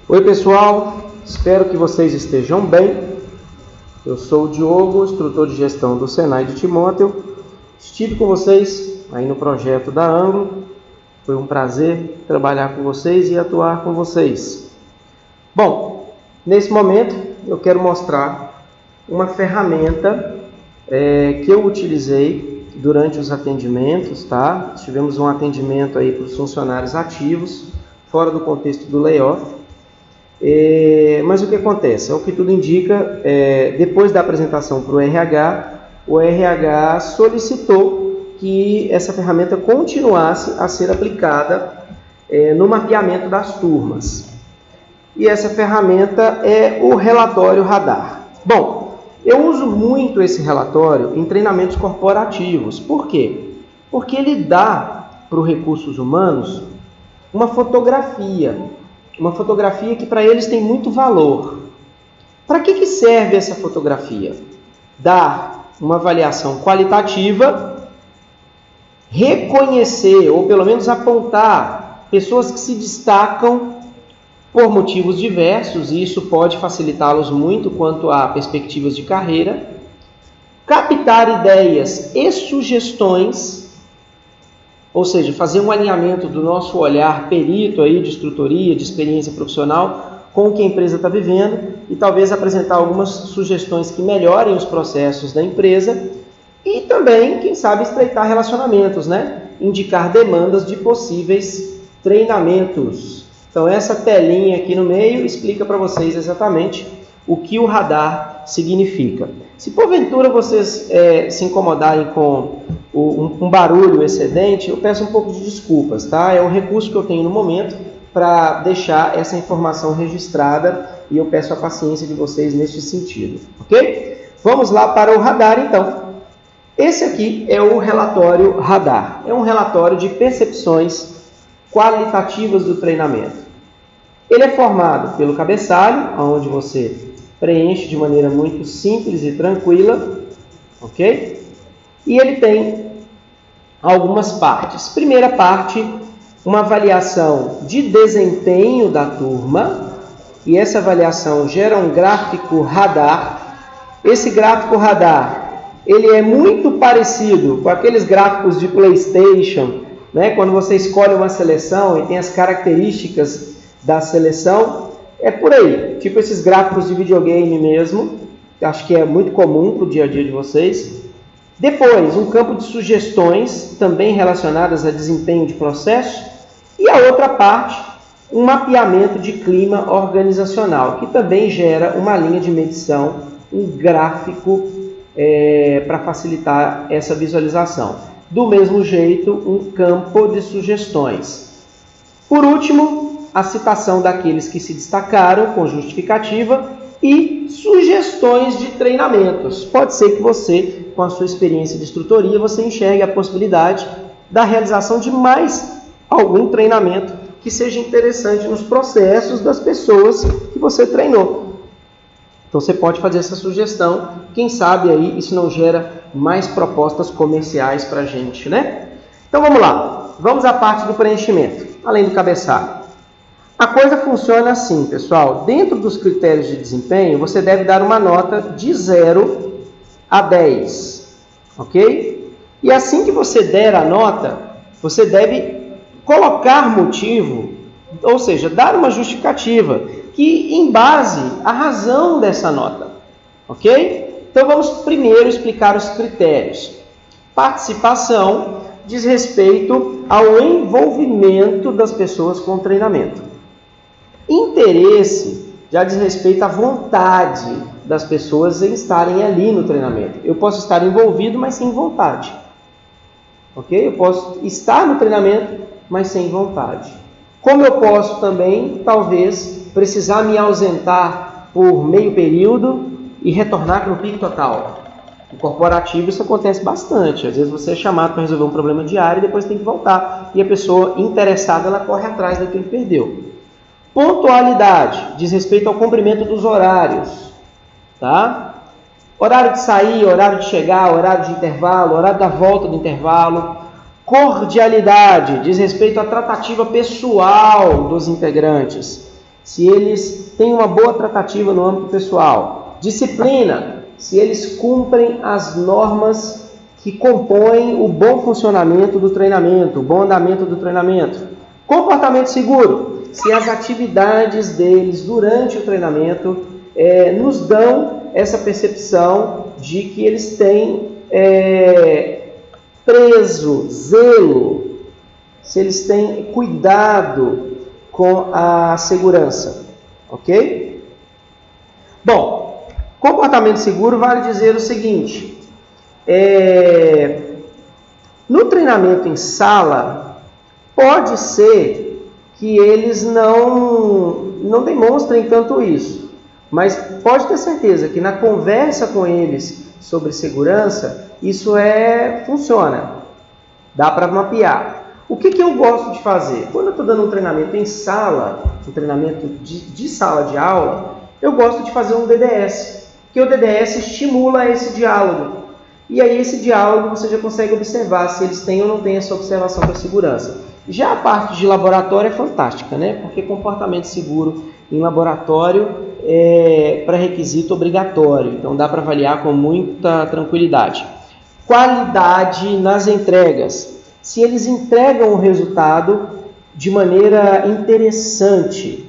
Oi pessoal, espero que vocês estejam bem. Eu sou o Diogo, instrutor de gestão do Senai de Timóteo. Estive com vocês aí no projeto da Ângulo. Foi um prazer trabalhar com vocês e atuar com vocês. Bom, nesse momento eu quero mostrar uma ferramenta que eu utilizei durante os atendimentos, tá? Tivemos um atendimento aí para os funcionários ativos, fora do contexto do layoff. Mas o que acontece? É o que tudo indica, depois da apresentação para o RH solicitou que essa ferramenta continuasse a ser aplicada no mapeamento das turmas. E essa ferramenta é o relatório Radar. Bom, eu uso muito esse relatório em treinamentos corporativos. Por quê? Porque ele dá para os recursos humanos uma fotografia que para eles tem muito valor. Para que serve essa fotografia? Dar uma avaliação qualitativa, reconhecer ou pelo menos apontar pessoas que se destacam por motivos diversos, e isso pode facilitá-los muito quanto a perspectivas de carreira, captar ideias e sugestões, ou seja, fazer um alinhamento do nosso olhar perito aí de instrutoria, de experiência profissional com o que a empresa está vivendo e talvez apresentar algumas sugestões que melhorem os processos da empresa e também, quem sabe, estreitar relacionamentos, né? Indicar demandas de possíveis treinamentos. Então, essa telinha aqui no meio explica para vocês exatamente o que o radar significa. Se porventura vocês se incomodarem com um barulho excedente, eu peço um pouco de desculpas, tá? É um recurso que eu tenho no momento para deixar essa informação registrada e eu peço a paciência de vocês neste sentido, ok? Vamos lá para o radar, então. Esse aqui é o relatório Radar. É um relatório de percepções qualitativas do treinamento. Ele é formado pelo cabeçalho, onde você preenche de maneira muito simples e tranquila, ok? E ele tem algumas partes. Primeira parte, uma avaliação de desempenho da turma, e essa avaliação gera um gráfico radar. Esse gráfico radar, ele é muito parecido com aqueles gráficos de PlayStation, né? Quando você escolhe uma seleção e tem as características da seleção, é por aí, tipo esses gráficos de videogame mesmo, acho que é muito comum para o dia a dia de vocês. Depois, um campo de sugestões, também relacionadas a desempenho de processo, e a outra parte, um mapeamento de clima organizacional, que também gera uma linha de medição, um gráfico para facilitar essa visualização. Do mesmo jeito, um campo de sugestões. Por último, a citação daqueles que se destacaram com justificativa e sugestões de treinamentos. Pode ser que você, com a sua experiência de instrutoria, você enxergue a possibilidade da realização de mais algum treinamento que seja interessante nos processos das pessoas que você treinou. Então você pode fazer essa sugestão, quem sabe aí isso não gera mais propostas comerciais para a gente, né? Então vamos lá, vamos à parte do preenchimento, além do cabeçalho. A coisa funciona assim, pessoal. Dentro dos critérios de desempenho, você deve dar uma nota de 0 a 10, ok? E assim que você der a nota, você deve colocar motivo, ou seja, dar uma justificativa que embase a razão dessa nota, ok? Então vamos primeiro explicar os critérios. Participação diz respeito ao envolvimento das pessoas com o treinamento. Interesse já diz respeito à vontade das pessoas em estarem ali no treinamento. Eu posso estar envolvido, mas sem vontade. Ok? Eu posso estar no treinamento, mas sem vontade. Como eu posso também, talvez, precisar me ausentar por meio período e retornar no pico total. No corporativo isso acontece bastante. Às vezes você é chamado para resolver um problema diário e depois tem que voltar. E a pessoa interessada, ela corre atrás daquilo que perdeu. Pontualidade diz respeito ao cumprimento dos horários, tá? Horário de sair, horário de chegar, horário de intervalo, horário da volta do intervalo. Cordialidade diz respeito à tratativa pessoal dos integrantes. se eles têm uma boa tratativa no âmbito pessoal. Disciplina, se eles cumprem as normas que compõem o bom funcionamento do treinamento, o bom andamento do treinamento. Comportamento seguro, se as atividades deles durante o treinamento nos dão essa percepção de que eles têm preso, zelo, se eles têm cuidado com a segurança, ok? Bom, comportamento seguro vale dizer o seguinte, no treinamento em sala, pode ser que eles não demonstrem tanto isso, mas pode ter certeza que na conversa com eles sobre segurança, isso funciona, dá para mapear. O que eu gosto de fazer? Quando eu estou dando um treinamento em sala, um treinamento de sala de aula, eu gosto de fazer um DDS, porque o DDS estimula esse diálogo. E aí esse diálogo você já consegue observar se eles têm ou não têm essa observação da segurança. Já a parte de laboratório é fantástica, né? Porque comportamento seguro em laboratório é pré-requisito obrigatório, então dá para avaliar com muita tranquilidade. Qualidade nas entregas. Se eles entregam o resultado de maneira interessante,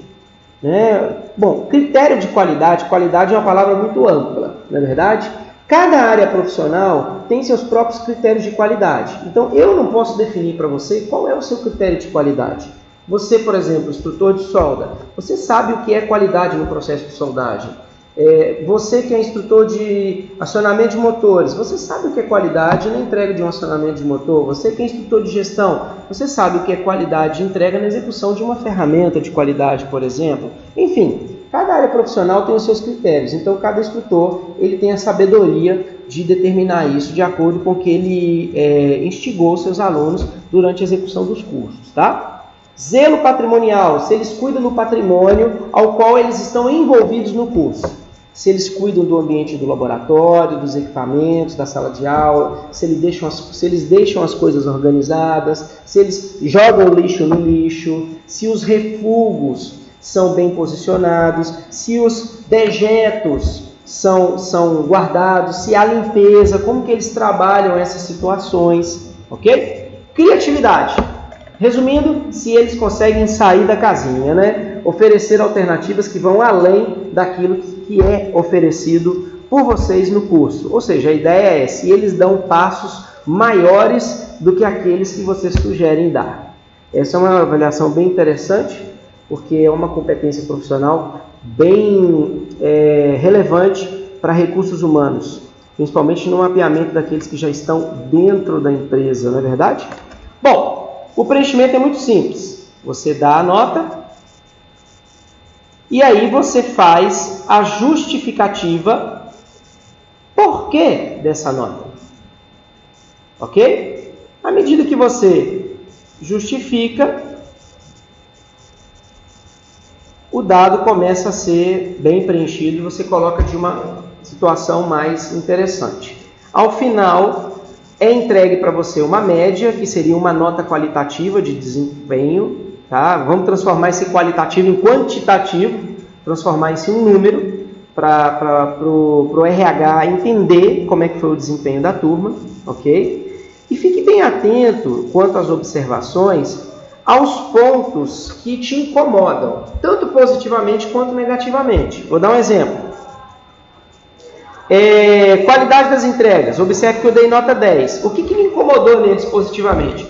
né? Bom, critério de qualidade é uma palavra muito ampla, não é verdade? Cada área profissional tem seus próprios critérios de qualidade. Então, eu não posso definir para você qual é o seu critério de qualidade. Você, por exemplo, instrutor de solda, você sabe o que é qualidade no processo de soldagem. Você que é instrutor de acionamento de motores, você sabe o que é qualidade na entrega de um acionamento de motor. Você que é instrutor de gestão, você sabe o que é qualidade de entrega na execução de uma ferramenta de qualidade, por exemplo. Enfim, cada área profissional tem os seus critérios, então cada instrutor ele tem a sabedoria de determinar isso de acordo com o que ele instigou seus alunos durante a execução dos cursos, tá? Zelo patrimonial, se eles cuidam do patrimônio ao qual eles estão envolvidos no curso. Se eles cuidam do ambiente do laboratório, dos equipamentos, da sala de aula, se eles deixam as coisas organizadas, se eles jogam o lixo no lixo, se os refugos são bem posicionados, se os dejetos são guardados, se há limpeza, como que eles trabalham essas situações, ok? Criatividade. Resumindo, se eles conseguem sair da casinha, né? Oferecer alternativas que vão além daquilo que é oferecido por vocês no curso. Ou seja, a ideia é se eles dão passos maiores do que aqueles que vocês sugerem dar. Essa é uma avaliação bem interessante, porque é uma competência profissional bem relevante para recursos humanos, principalmente no mapeamento daqueles que já estão dentro da empresa, não é verdade? Bom, o preenchimento é muito simples. Você dá a nota e aí você faz a justificativa por que dessa nota. Ok? À medida que você justifica, o dado começa a ser bem preenchido e você coloca de uma situação mais interessante. Ao final, é entregue para você uma média, que seria uma nota qualitativa de desempenho. Tá? Vamos transformar esse qualitativo em quantitativo, transformar isso em um número, para o RH entender como é que foi o desempenho da turma. Ok? E fique bem atento, quanto às observações, aos pontos que te incomodam, tanto positivamente quanto negativamente. Vou dar um exemplo. Qualidade das entregas. Observe que eu dei nota 10. O que me incomodou neles positivamente?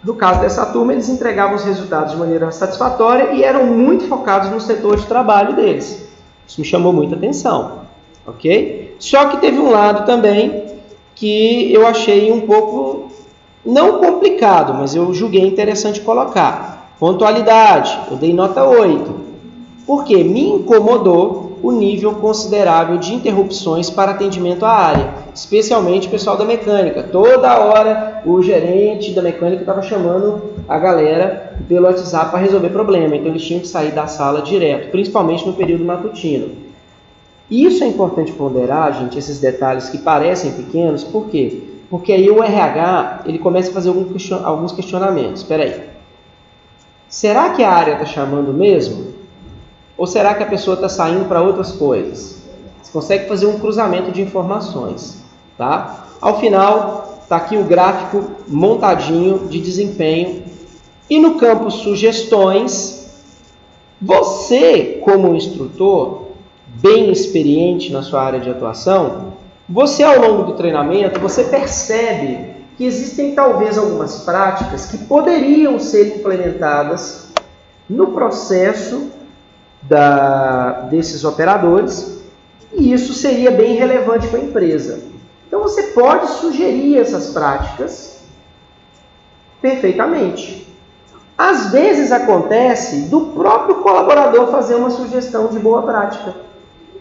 No caso dessa turma, eles entregavam os resultados de maneira satisfatória e eram muito focados no setor de trabalho deles. Isso me chamou muita atenção. Ok? Só que teve um lado também que eu achei um pouco, não complicado, mas eu julguei interessante colocar. Pontualidade. Eu dei nota 8. Por quê? Me incomodou o nível considerável de interrupções para atendimento à área, especialmente o pessoal da mecânica. Toda hora o gerente da mecânica estava chamando a galera pelo WhatsApp para resolver problema, então eles tinham que sair da sala direto, principalmente no período matutino. Isso é importante ponderar, gente, esses detalhes que parecem pequenos, por quê? Porque aí o RH ele começa a fazer alguns questionamentos. Espera aí. Será que a área está chamando mesmo? Ou será que a pessoa está saindo para outras coisas? Você consegue fazer um cruzamento de informações, tá? Ao final, está aqui o gráfico montadinho de desempenho. E no campo sugestões, você, como instrutor, bem experiente na sua área de atuação, você, ao longo do treinamento, você percebe que existem talvez algumas práticas que poderiam ser implementadas no processo desses operadores, e isso seria bem relevante para a empresa. Então você pode sugerir essas práticas perfeitamente. Às vezes acontece do próprio colaborador fazer uma sugestão de boa prática.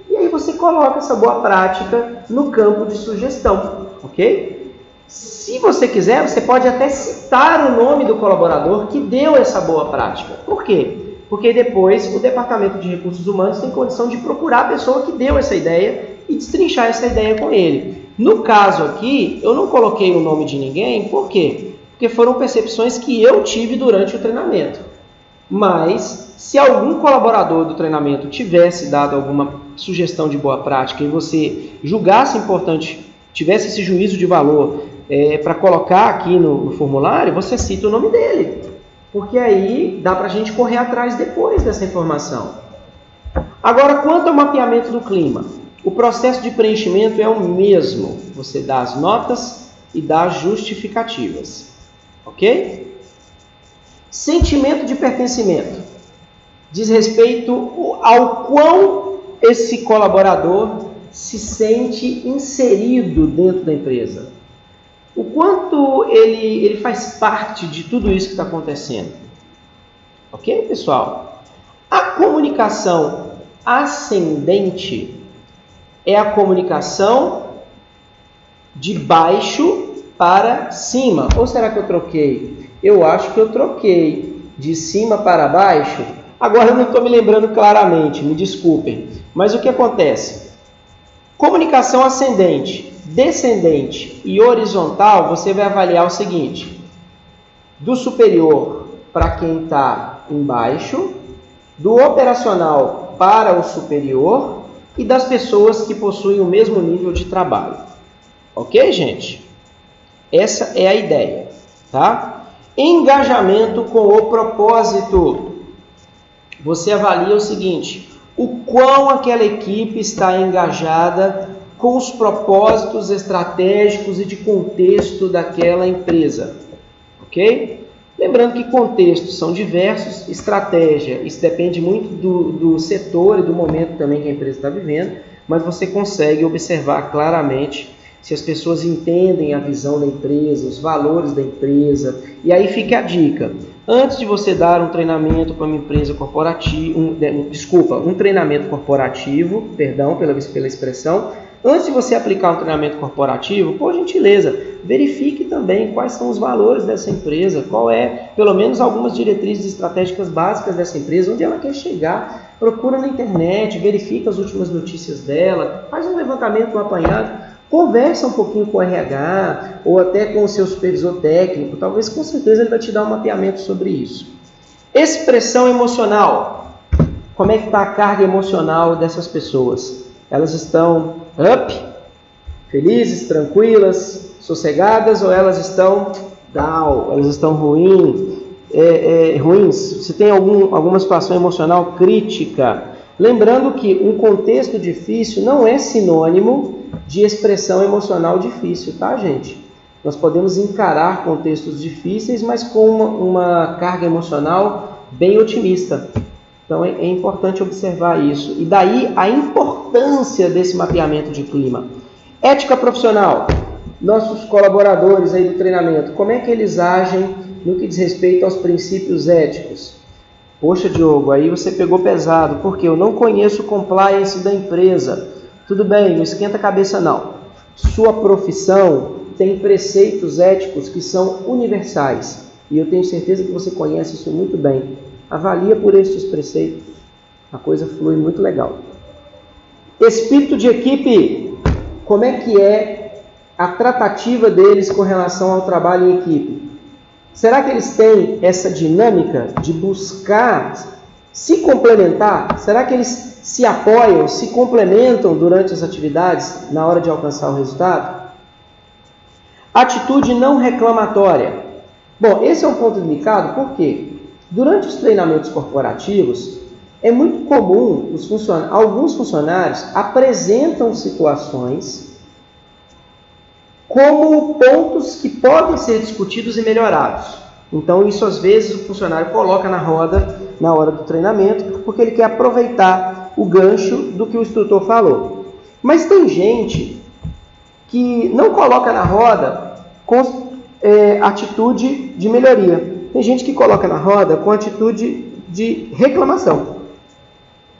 E aí você coloca essa boa prática no campo de sugestão, ok? Se você quiser, você pode até citar o nome do colaborador que deu essa boa prática. Por quê? Porque depois o Departamento de Recursos Humanos tem condição de procurar a pessoa que deu essa ideia e destrinchar essa ideia com ele. No caso aqui, eu não coloquei o nome de ninguém, por quê? Porque foram percepções que eu tive durante o treinamento. Mas, se algum colaborador do treinamento tivesse dado alguma sugestão de boa prática e você julgasse importante, tivesse esse juízo de valor para colocar aqui no formulário, você cita o nome dele. Porque aí dá para a gente correr atrás depois dessa informação. Agora, quanto ao mapeamento do clima, o processo de preenchimento é o mesmo. Você dá as notas e dá as justificativas. Ok? Sentimento de pertencimento. Diz respeito ao quão esse colaborador se sente inserido dentro da empresa. O quanto ele faz parte de tudo isso que está acontecendo. Ok, pessoal? A comunicação ascendente é a comunicação de baixo para cima. Ou será que eu troquei? Eu acho que eu troquei de cima para baixo. Agora eu não estou me lembrando claramente, me desculpem. Mas o que acontece? Comunicação ascendente, descendente e horizontal, você vai avaliar o seguinte: do superior para quem está embaixo, do operacional para o superior e das pessoas que possuem o mesmo nível de trabalho. Ok, gente? Essa é a ideia, tá? Engajamento com o propósito. Você avalia o seguinte: o quão aquela equipe está engajada com os propósitos estratégicos e de contexto daquela empresa. Ok? Lembrando que contextos são diversos, estratégia, isso depende muito do setor e do momento também que a empresa está vivendo, mas você consegue observar claramente se as pessoas entendem a visão da empresa, os valores da empresa. E aí fica a dica: antes de você dar um treinamento para uma empresa corporativa, um treinamento corporativo, perdão pela expressão, antes de você aplicar um treinamento corporativo, por gentileza, verifique também quais são os valores dessa empresa, qual é, pelo menos, algumas diretrizes estratégicas básicas dessa empresa, onde ela quer chegar. Procura na internet, verifica as últimas notícias dela, faz um levantamento, um apanhado, conversa um pouquinho com o RH ou até com o seu supervisor técnico, talvez com certeza ele vai te dar um mapeamento sobre isso. Expressão emocional. Como é que está a carga emocional dessas pessoas? Elas estão up, felizes, tranquilas, sossegadas, ou elas estão down, elas estão ruins? Se tem alguma situação emocional crítica. Lembrando que um contexto difícil não é sinônimo de expressão emocional difícil, tá, gente? Nós podemos encarar contextos difíceis, mas com uma carga emocional bem otimista. Então é importante observar isso. E daí a importância desse mapeamento de clima. Ética profissional. Nossos colaboradores aí do treinamento, como é que eles agem no que diz respeito aos princípios éticos? Poxa, Diogo, aí você pegou pesado, porque eu não conheço o compliance da empresa. Tudo bem, não esquenta a cabeça não. Sua profissão tem preceitos éticos que são universais. E eu tenho certeza que você conhece isso muito bem. Avalia por estes preceitos. A coisa flui muito legal. Espírito de equipe. Como é que é a tratativa deles com relação ao trabalho em equipe? Será que eles têm essa dinâmica de buscar se complementar? Será que eles se apoiam, se complementam durante as atividades na hora de alcançar o resultado? Atitude não reclamatória. Bom, esse é um ponto delicado porque durante os treinamentos corporativos é muito comum alguns funcionários apresentam situações como pontos que podem ser discutidos e melhorados. Então, isso às vezes o funcionário coloca na roda na hora do treinamento, porque ele quer aproveitar o gancho do que o instrutor falou. Mas tem gente que não coloca na roda com atitude de melhoria. Tem gente que coloca na roda com atitude de reclamação,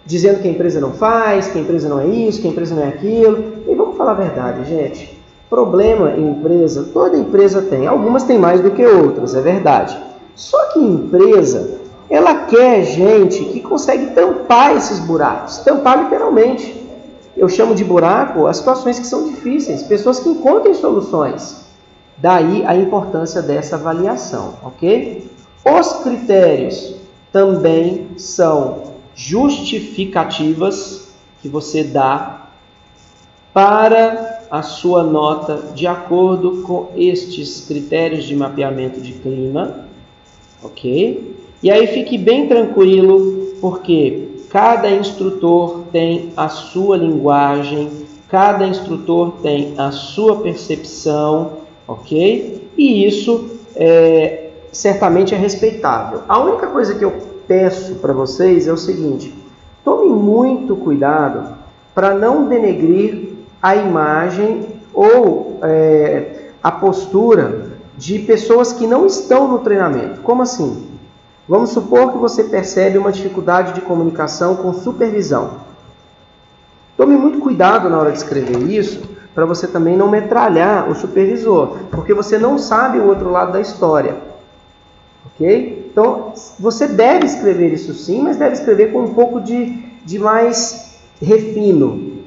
dizendo que a empresa não faz, que a empresa não é isso, que a empresa não é aquilo. E vamos falar a verdade, gente. Problema em empresa, toda empresa tem. Algumas têm mais do que outras, é verdade. Só que empresa, ela quer gente que consegue tampar esses buracos. Tampar literalmente. Eu chamo de buraco as situações que são difíceis. Pessoas que encontrem soluções. Daí a importância dessa avaliação, ok? Os critérios também são justificativas que você dá para a sua nota de acordo com estes critérios de mapeamento de clima, ok? E aí fique bem tranquilo, porque cada instrutor tem a sua linguagem, cada instrutor tem a sua percepção, ok? E isso certamente é respeitável. A única coisa que eu peço para vocês é o seguinte: tome muito cuidado para não denegrir a imagem ou a postura de pessoas que não estão no treinamento. Como assim? Vamos supor que você percebe uma dificuldade de comunicação com supervisão. Tome muito cuidado na hora de escrever isso, para você também não metralhar o supervisor, porque você não sabe o outro lado da história. Ok? Então, você deve escrever isso sim, mas deve escrever com um pouco de mais refino,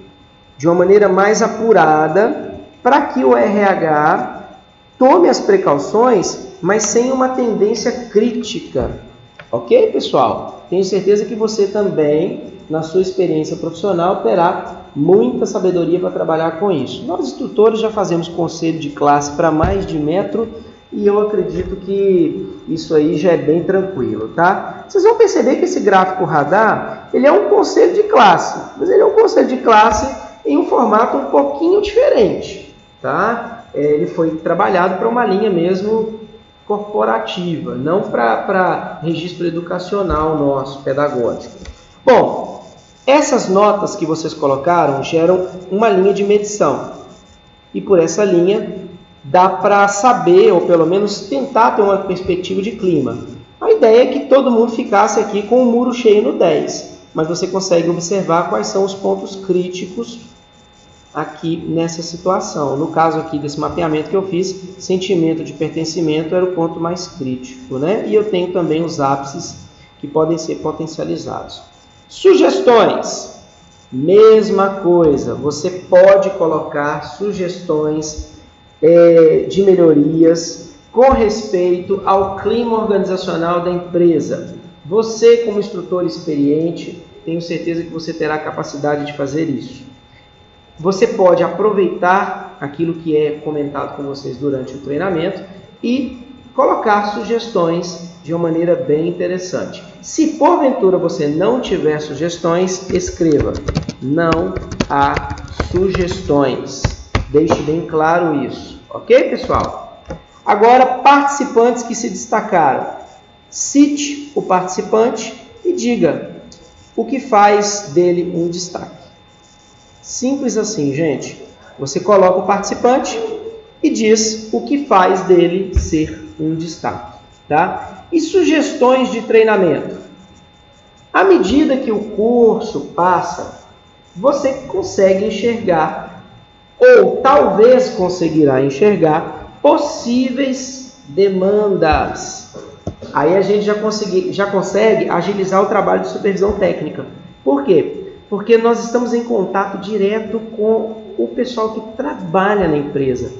de uma maneira mais apurada, para que o RH tome as precauções, mas sem uma tendência crítica. Ok, pessoal? Tenho certeza que você também, na sua experiência profissional, terá muita sabedoria para trabalhar com isso. Nós, instrutores, já fazemos conselho de classe para mais de metro e eu acredito que isso aí já é bem tranquilo, tá? Vocês vão perceber que esse gráfico radar, ele é um conselho de classe, mas ele é um conselho de classe em um formato um pouquinho diferente, tá? Ele foi trabalhado para uma linha mesmo corporativa, não para registro educacional nosso, pedagógico. Bom, essas notas que vocês colocaram geram uma linha de medição. E por essa linha dá para saber, ou pelo menos tentar ter uma perspectiva de clima. A ideia é que todo mundo ficasse aqui com o muro cheio no 10, mas você consegue observar quais são os pontos críticos aqui nessa situação. No caso aqui desse mapeamento que eu fiz, sentimento de pertencimento era o ponto mais crítico, né? E eu tenho também os ápices que podem ser potencializados. Sugestões. Mesma coisa, você pode colocar sugestões de melhorias com respeito ao clima organizacional da empresa. Você, como instrutor experiente, tenho certeza que você terá a capacidade de fazer isso. Você pode aproveitar aquilo que é comentado com vocês durante o treinamento e colocar sugestões de uma maneira bem interessante. Se porventura você não tiver sugestões, escreva: não há sugestões. Deixe bem claro isso. Ok, pessoal? Agora, participantes que se destacaram. Cite o participante e diga o que faz dele um destaque. Simples assim, gente. Você coloca o participante e diz o que faz dele ser um destaque, tá? E sugestões de treinamento. À medida que o curso passa, você consegue enxergar, ou talvez conseguirá enxergar, possíveis demandas. Aí a gente já consegue agilizar o trabalho de supervisão técnica. Por quê? Porque nós estamos em contato direto com o pessoal que trabalha na empresa.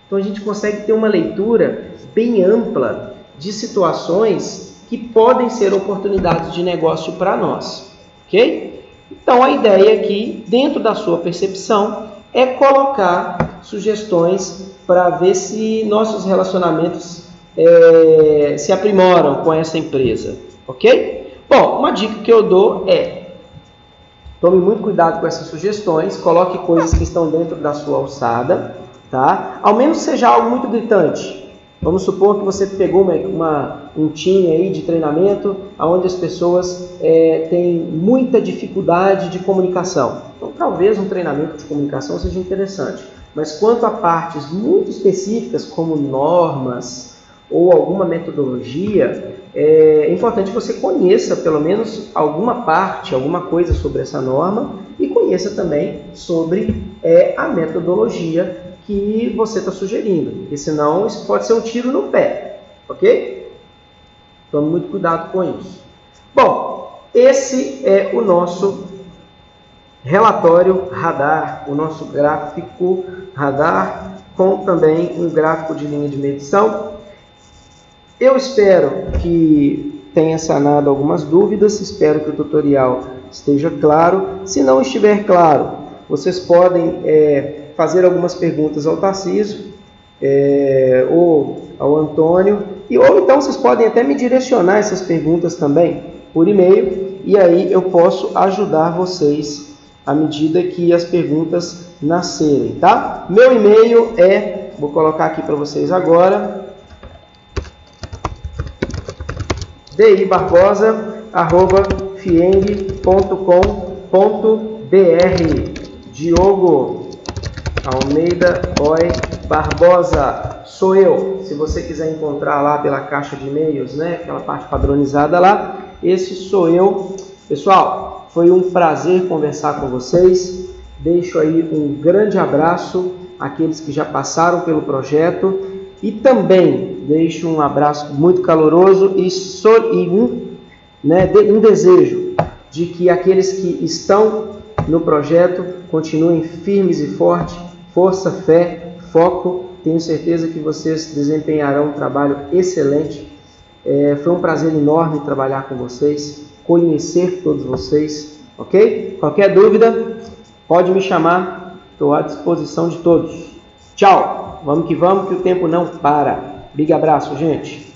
Então a gente consegue ter uma leitura bem ampla de situações que podem ser oportunidades de negócio para nós, ok? Então, a ideia aqui, dentro da sua percepção, é colocar sugestões para ver se nossos relacionamentos se aprimoram com essa empresa, ok? Bom, uma dica que eu dou é: tome muito cuidado com essas sugestões, coloque coisas que estão dentro da sua alçada, tá? Ao menos seja algo muito gritante. Vamos supor que você pegou um time aí de treinamento onde as pessoas têm muita dificuldade de comunicação. Então, talvez um treinamento de comunicação seja interessante. Mas quanto a partes muito específicas, como normas ou alguma metodologia, é importante que você conheça pelo menos alguma parte, alguma coisa sobre essa norma e conheça também sobre a metodologia que você está sugerindo, porque senão isso pode ser um tiro no pé, ok? Tome muito cuidado com isso. Bom, esse é o nosso relatório radar, o nosso gráfico radar, com também um gráfico de linha de medição. Eu espero que tenha sanado algumas dúvidas, espero que o tutorial esteja claro. Se não estiver claro, vocês podem fazer algumas perguntas ao Tarcísio ou ao Antônio, ou então vocês podem até me direcionar essas perguntas também por e-mail, e aí eu posso ajudar vocês à medida que as perguntas nascerem, tá? Meu e-mail vou colocar aqui para vocês agora, dibarbosa@fieng.com.br. Diogo Almeida Boy Barbosa, sou eu. Se você quiser encontrar lá pela caixa de e-mails, né, aquela parte padronizada lá, esse sou eu. Pessoal, foi um prazer conversar com vocês. Deixo aí um grande abraço àqueles que já passaram pelo projeto e também deixo um abraço muito caloroso e um desejo de que aqueles que estão no projeto continuem firmes e fortes, força, fé, foco. Tenho certeza que vocês desempenharão um trabalho excelente. Foi um prazer enorme trabalhar com vocês, conhecer todos vocês, ok? Qualquer dúvida, pode me chamar, estou à disposição de todos. Tchau! Vamos que o tempo não para. Big abraço, gente!